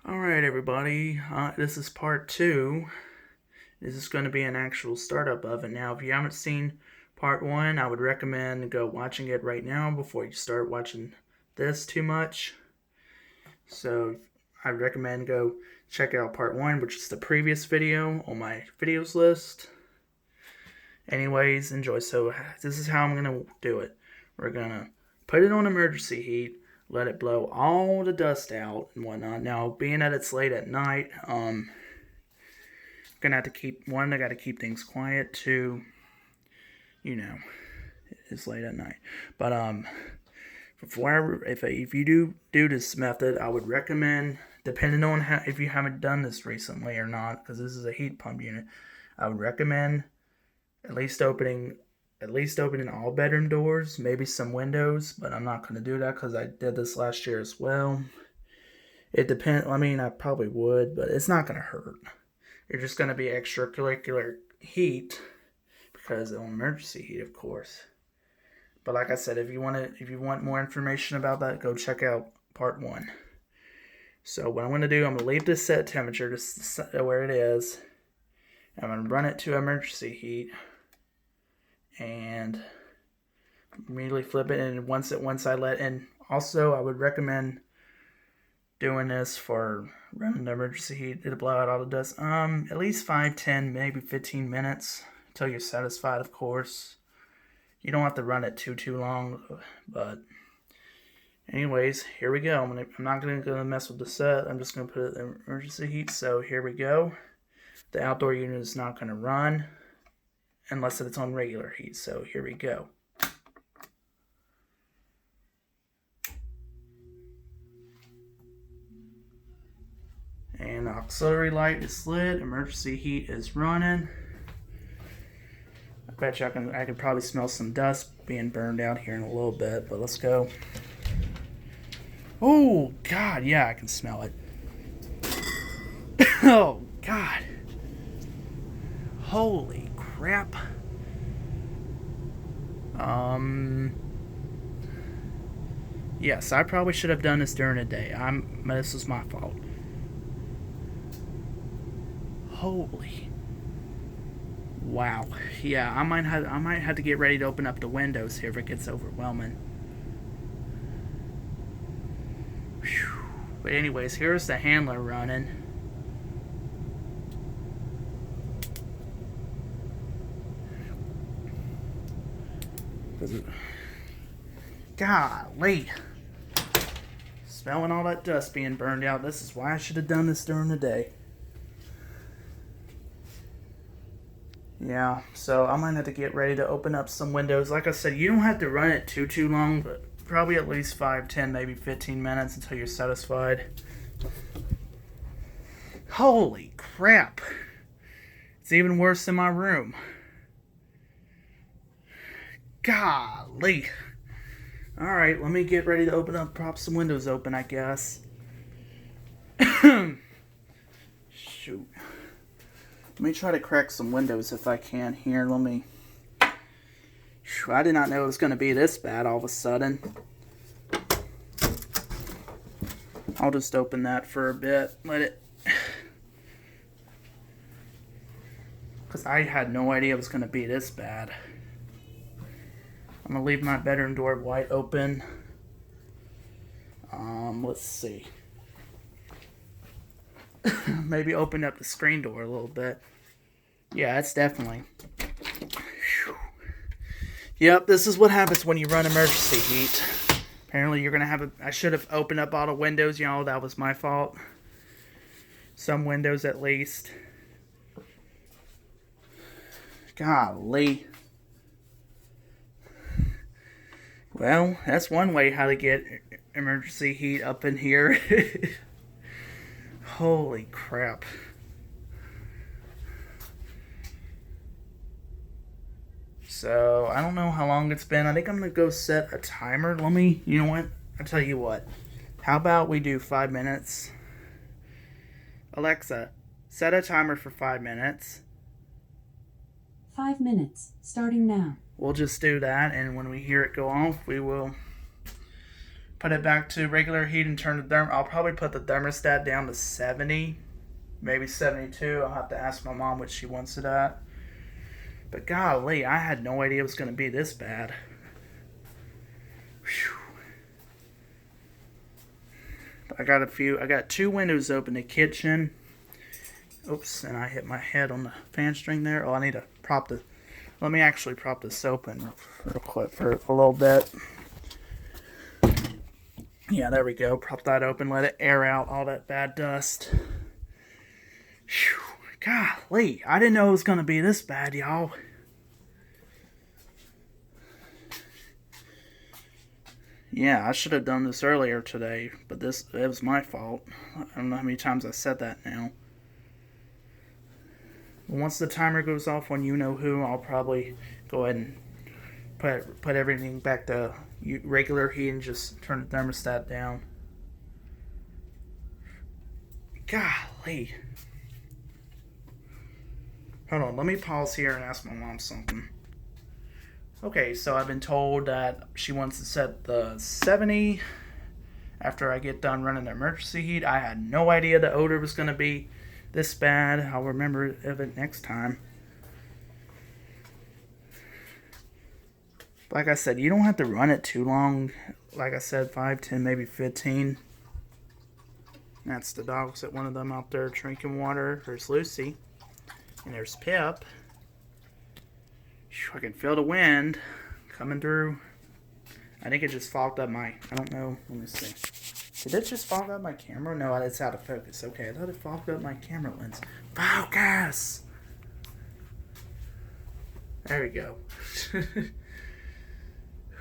Alright everybody, this is part 2. This is going to be an actual startup of it. Now, if you haven't seen part 1, I would recommend go watching it right now before you start watching this too much. So, I recommend go check out part 1, which is the previous video on my videos list. Anyways, enjoy. So, this is how I'm going to do it. We're going to put it on emergency heat. Let it blow all the dust out and whatnot. Now, being that it's late at night, gonna have to keep I got to keep things quiet. Two, it's late at night. But if you do this method, I would recommend, depending on if you haven't done this recently or not, because this is a heat pump unit, I would recommend at least opening all bedroom doors, maybe some windows, but I'm not going to do that because I did this last year as well. It depends. I mean, I probably would, but it's not going to hurt. You're just going to be extracurricular heat because of emergency heat, of course. But like I said, if you want more information about that, go check out part 1. So what I'm going to do, I'm going to leave this set temperature just where it is. I'm going to run it to emergency heat. And immediately flip it, and once I let in. Also, I would recommend doing this for running the emergency heat to blow out all the dust. At least 5, 10, maybe 15 minutes until you're satisfied. Of course, you don't have to run it too long. But anyways, here we go. I'm not gonna mess with the set. I'm just gonna put it in emergency heat. So here we go. The outdoor unit is not gonna run unless it's on regular heat. So here we go. And the auxiliary light is lit. Emergency heat is running. I bet you I could probably smell some dust being burned out here in a little bit, but let's go. Oh, God, yeah, I can smell it. Oh, God. Holy crap. Yes, I probably should have done this during the day. This was my fault. Holy. Wow. Yeah, I might have to get ready to open up the windows here if it gets overwhelming. Whew. But anyways, here's the handler running. Golly. Smelling all that dust being burned out. This is why I should have done this during the day. Yeah, so I might have to get ready to open up some windows. Like I said, you don't have to run it too long, but probably at least 5, 10, maybe 15 minutes until you're satisfied. Holy crap. It's even worse in my room. Golly. Alright, let me get ready to prop some windows open, I guess. Shoot. Let me try to crack some windows if I can here. I did not know it was going to be this bad all of a sudden. I'll just open that for a bit. Because I had no idea it was going to be this bad. I'm going to leave my bedroom door wide open. Let's see. Maybe open up the screen door a little bit. Yeah, it's definitely. Whew. Yep, this is what happens when you run emergency heat. Apparently you're going to have I should have opened up all the windows. That was my fault. Some windows at least. Golly. Well, that's one way how to get emergency heat up in here. Holy crap. So, I don't know how long it's been. I think I'm going to go set a timer. You know what? I'll tell you what. How about we do 5 minutes? Alexa, set a timer for 5 minutes. 5 minutes, starting now. We'll just do that, and when we hear it go off, we will put it back to regular heat and turn the I'll probably put the thermostat down to 70, maybe 72. I'll have to ask my mom what she wants it at. But golly, I had no idea it was going to be this bad. Whew. I got two windows open, the kitchen. Oops, and I hit my head on the fan string there. Oh, I need to let me actually prop this open real quick for a little bit. Yeah, there we go. Prop that open, let it air out all that bad dust. Whew. Golly, I didn't know it was going to be this bad, y'all. Yeah, I should have done this earlier today, but it was my fault. I don't know how many times I said that now. Once the timer goes off on you-know-who, I'll probably go ahead and put everything back to regular heat and just turn the thermostat down. Golly. Hold on, let me pause here and ask my mom something. Okay, so I've been told that she wants to set the 70 after I get done running the emergency heat. I had no idea the odor was going to be this bad. I'll remember of it next time. Like I said, you don't have to run it too long. Like I said, 5, 10, maybe 15. That's the dogs at one of them out there drinking water. There's Lucy. And there's Pip. I can feel the wind coming through. I think it just fogged up I don't know. Let me see. Did it just fog up my camera? No, it's out of focus. Okay, I thought it fogged up my camera lens. Focus! There we go.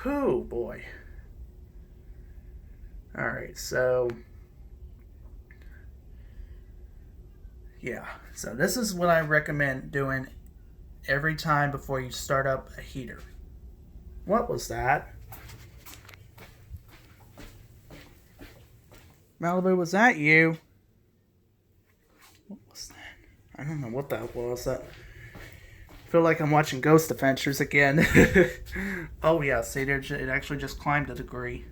Oh, boy. Alright, so... yeah, so this is what I recommend doing every time before you start up a heater. What was that? Malibu, was that you? What was that? I don't know what that was. I feel like I'm watching Ghost Adventures again. Oh yeah, see, it actually just climbed a degree.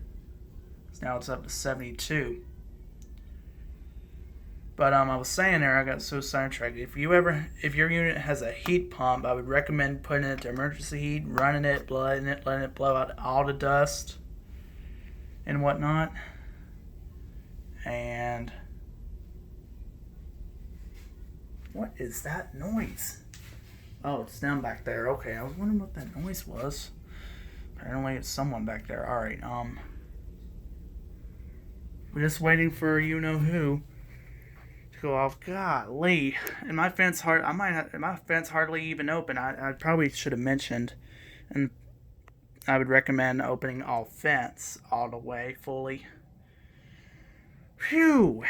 Now it's up to 72. But I was saying there, I got so sidetracked. If your unit has a heat pump, I would recommend putting it to emergency heat, running it, letting it blow out all the dust and whatnot. And what is that noise? Oh, it's down back there. Okay, I was wondering what that noise was. Apparently, it's someone back there. All right. We're just waiting for you-know-who to go off. Golly, and my fence hardly even open. I probably should have mentioned, and I would recommend opening all fence all the way fully. Phew.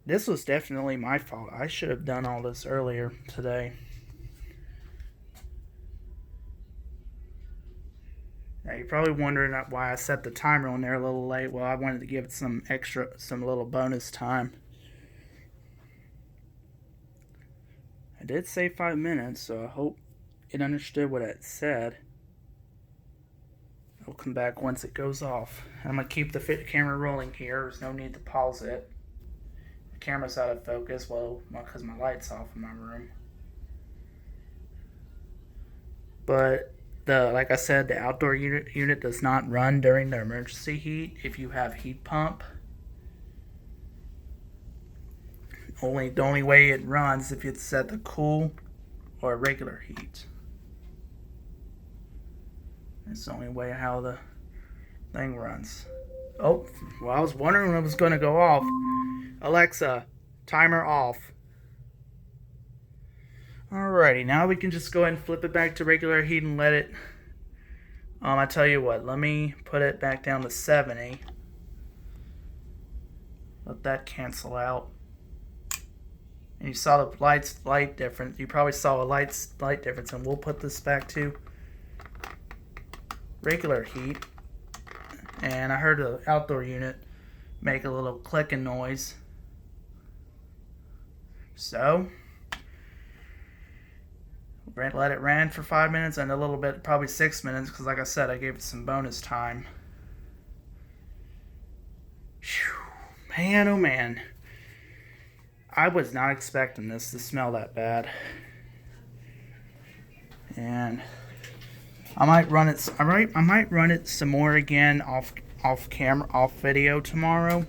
This was definitely my fault. I should have done all this earlier today. Now you're probably wondering why I set the timer on there a little late. Well, I wanted to give it some little bonus time. I did say 5 minutes, so I hope it understood what it said. I'll come back once it goes off. I'm going to keep the camera rolling here. There's no need to pause it. The camera's out of focus, well, because my light's off in my room. But like I said, the outdoor unit does not run during the emergency heat if you have heat pump. The only way it runs if it's set to cool or regular heat. It's the only way how the thing runs. Oh, well, I was wondering when it was going to go off. Alexa, timer off. Alrighty, now we can just go ahead and flip it back to regular heat and let it... I tell you what, let me put it back down to 70. Let that cancel out. And you saw the light difference. You probably saw a light difference, and we'll put this back to regular heat. And I heard the outdoor unit make a little clicking noise. So Let it run for 5 minutes and a little bit, probably 6 minutes, because like I said, I gave it some bonus time. Whew. Man, oh man. I was not expecting this to smell that bad. And I might run it. I might run it some more again off camera, off video tomorrow,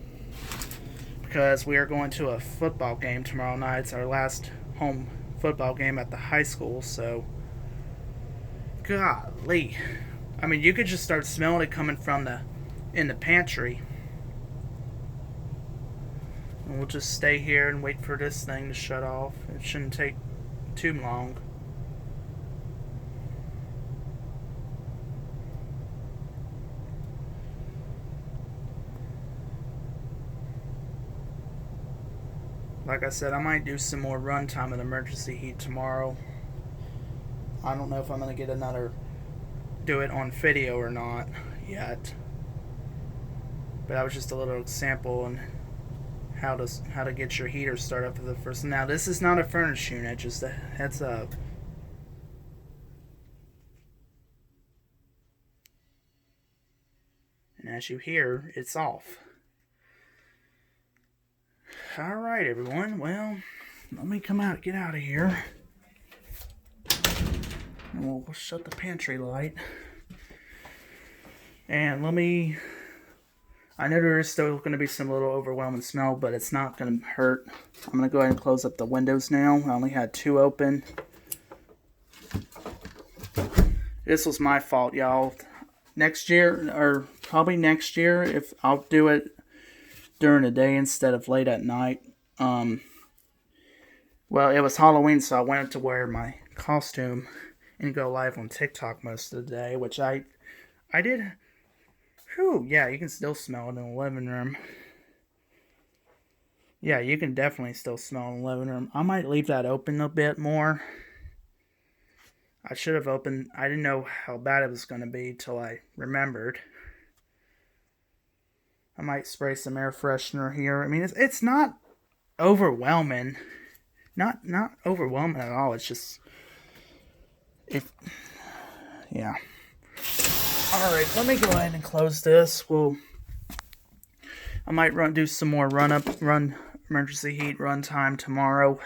because we are going to a football game tomorrow night. It's our last home football game at the high school. So, golly, I mean, you could just start smelling it coming from in the pantry. And we'll just stay here and wait for this thing to shut off. It shouldn't take too long. Like I said, I might do some more runtime of emergency heat tomorrow. I don't know if I'm going to do it on video or not yet. But that was just a little example on how to get your heater started up for the first. Now, this is not a furnace unit, just a heads up. And as you hear, it's off. Alright, everyone. Well, let me get out of here. And we'll shut the pantry light. And I know there is still going to be some little overwhelming smell, but it's not going to hurt. I'm going to go ahead and close up the windows now. I only had 2 open. This was my fault, y'all. Next year, or probably next year, if I'll do it during the day instead of late at night. Well, it was Halloween, so I wanted to wear my costume and go live on TikTok most of the day, which I did. Whew, yeah, you can still smell it in the living room. Yeah, you can definitely still smell it in the living room. I might leave that open a bit more. I should have opened. I didn't know how bad it was going to be till I remembered. I might spray some air freshener here. I mean, it's not overwhelming. Not overwhelming at all. It's just yeah. All right, let me go ahead and close this. I might do some more run emergency heat run time tomorrow.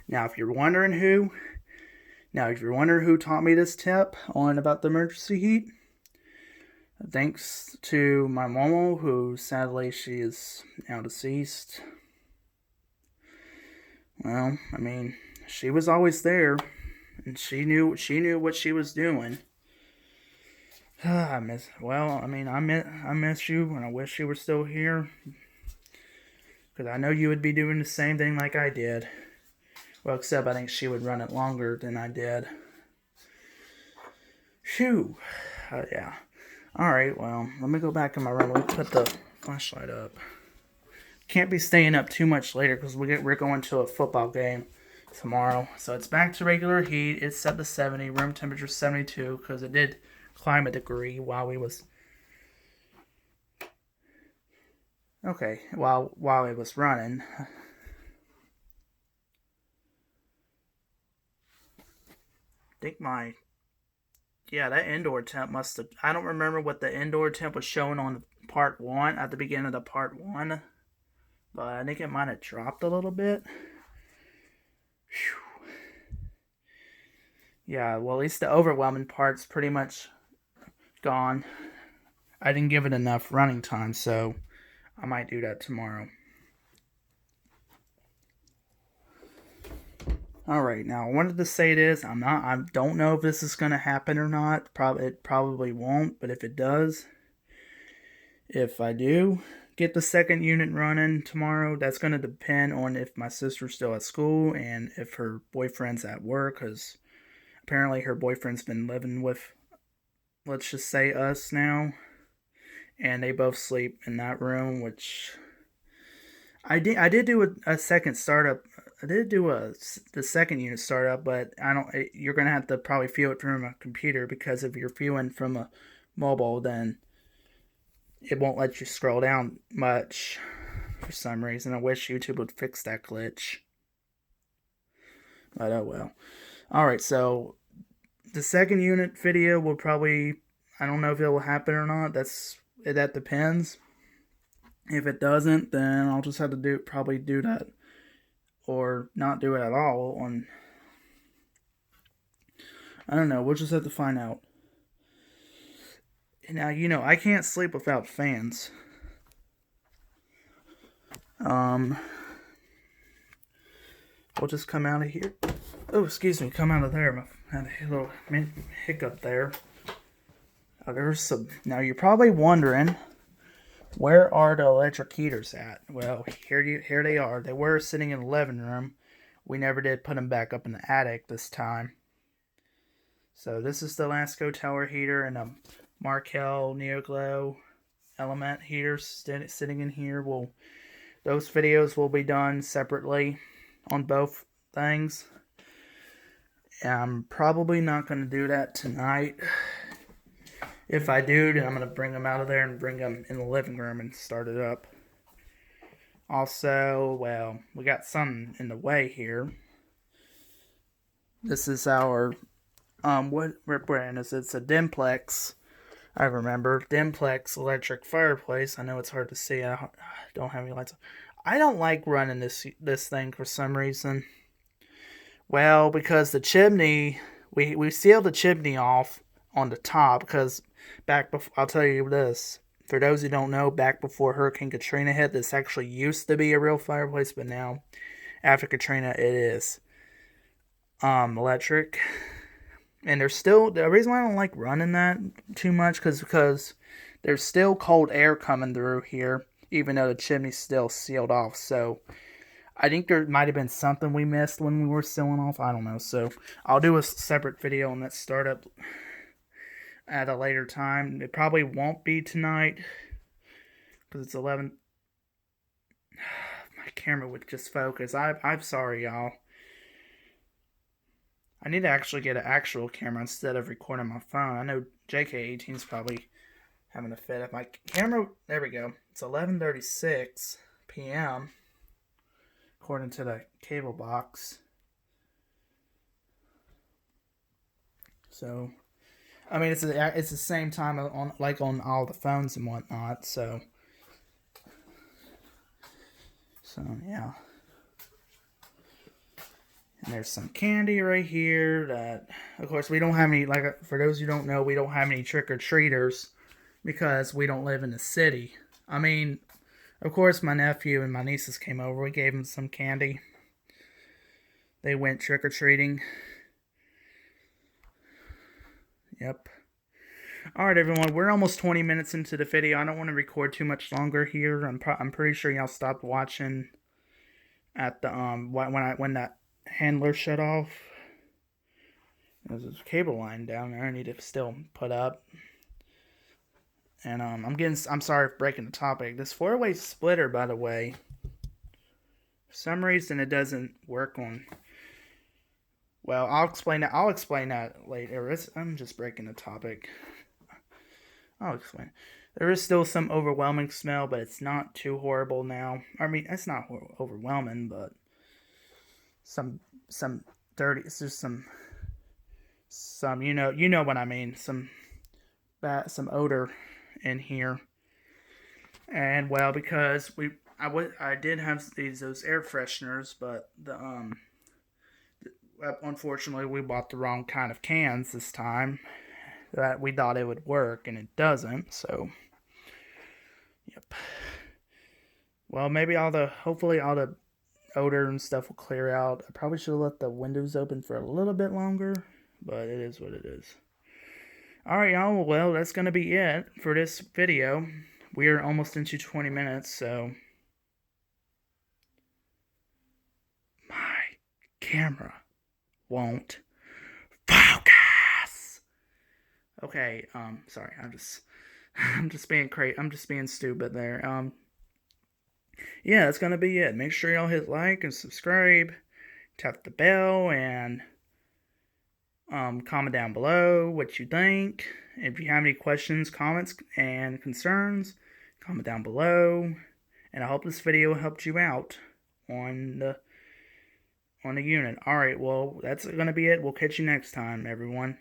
Now, if you're wondering who taught me this tip about the emergency heat, thanks to my mama, who sadly she is now deceased. Well, I mean, she was always there, and she knew what she was doing. I miss you, and I wish you were still here, because I know you would be doing the same thing like I did. Well, except I think she would run it longer than I did. Phew. Yeah. Alright, well, let me go back in my room. Let me put the flashlight up. Can't be staying up too much later because we're going to a football game tomorrow. So it's back to regular heat. It's set to 70. Room temperature 72 because it did climb a degree while we was... Okay, while it was running. I think that indoor temp must have... I don't remember what the indoor temp was showing on part 1, at the beginning of the part 1. But I think it might have dropped a little bit. Whew. Yeah, well, at least the overwhelming part's pretty much gone. I didn't give it enough running time, so I might do that tomorrow. Alright, now I wanted to say this. I don't know if this is going to happen or not. It probably won't, but if it does, if I do get the second unit running tomorrow, that's going to depend on if my sister's still at school and if her boyfriend's at work, because apparently her boyfriend's been living with, let's just say, us now, and they both sleep in that room, which I did do a second startup. I did do the second unit startup, but you're gonna have to probably view it from a computer, because if you're viewing from a mobile, then it won't let you scroll down much for some reason. I wish YouTube would fix that glitch. But oh well. Alright, so the second unit video will probably, I don't know if it will happen or not. That depends. If it doesn't, then I'll just have to probably do that or not do it at all on, I don't know, we'll just have to find out. Now, I can't sleep without fans. We'll just come out of here. Oh, excuse me, come out of there. I had a little hiccup there. Now you're probably wondering, where are the electric heaters at? Well, here they are. They were sitting in the living room. We never did put them back up in the attic this time. So this is the Lasco Tower heater and a Markel NeoGlow Element heater sitting in here. Those videos will be done separately on both things. I'm probably not going to do that tonight. If I do, then I'm going to bring them out of there and bring them in the living room and start it up. Also, well, we got something in the way here. This is our, what brand is it? It's a Dimplex. I remember Dimplex electric fireplace. I know it's hard to see. I don't have any lights. I don't like running this thing for some reason. Well, because the chimney, we sealed the chimney off on the top because I'll tell you this. For those who don't know, back before Hurricane Katrina hit, this actually used to be a real fireplace, but now, after Katrina, it is electric. And the reason why I don't like running that too much because there's still cold air coming through here, even though the chimney's still sealed off. So I think there might have been something we missed when we were sealing off. I don't know. So I'll do a separate video on that startup at a later time. It probably won't be tonight because it's 11. My camera would just focus. I'm sorry, y'all. I need to actually get an actual camera instead of recording my phone. I know JK18 is probably having a fit. If my camera, there we go. It's 11:36 p.m. according to the cable box. So, I mean, it's the same time on all the phones and whatnot. So yeah. And there's some candy right here that, of course, we don't have any, for those who don't know, we don't have any trick-or-treaters because we don't live in the city. I mean, of course, my nephew and my nieces came over. We gave them some candy. They went trick-or-treating. Yep. Alright, everyone, we're almost 20 minutes into the video. I don't want to record too much longer here. I'm pretty sure y'all stopped watching at the, when that handler shut off. There's a cable line down there I need to still put up. And I'm sorry for breaking the topic. This 4-way splitter, by the way, for some reason it doesn't work on. Well, I'll explain that later. I'm just breaking the topic. I'll explain. There is still some overwhelming smell, but it's not too horrible now. I mean, it's not overwhelming, but some dirty. It's just some you know what I mean. Some odor in here. And well, because I did have those air fresheners, but unfortunately we bought the wrong kind of cans this time. That we thought it would work, and it doesn't. So, yep. Well, maybe hopefully all the odor and stuff will clear out. I probably should have left the windows open for a little bit longer, but it is what it is. Alright, y'all, well, that's going to be it for this video. We are almost into 20 minutes, so my camera won't focus. Okay, sorry, I'm just being crazy. I'm just being stupid there. Yeah, that's gonna be it. Make sure y'all hit like and subscribe, tap the bell, and comment down below what you think. If you have any questions, comments, and concerns, comment down below. And I hope this video helped you out on on the unit. All right, well, that's going to be it. We'll catch you next time, everyone.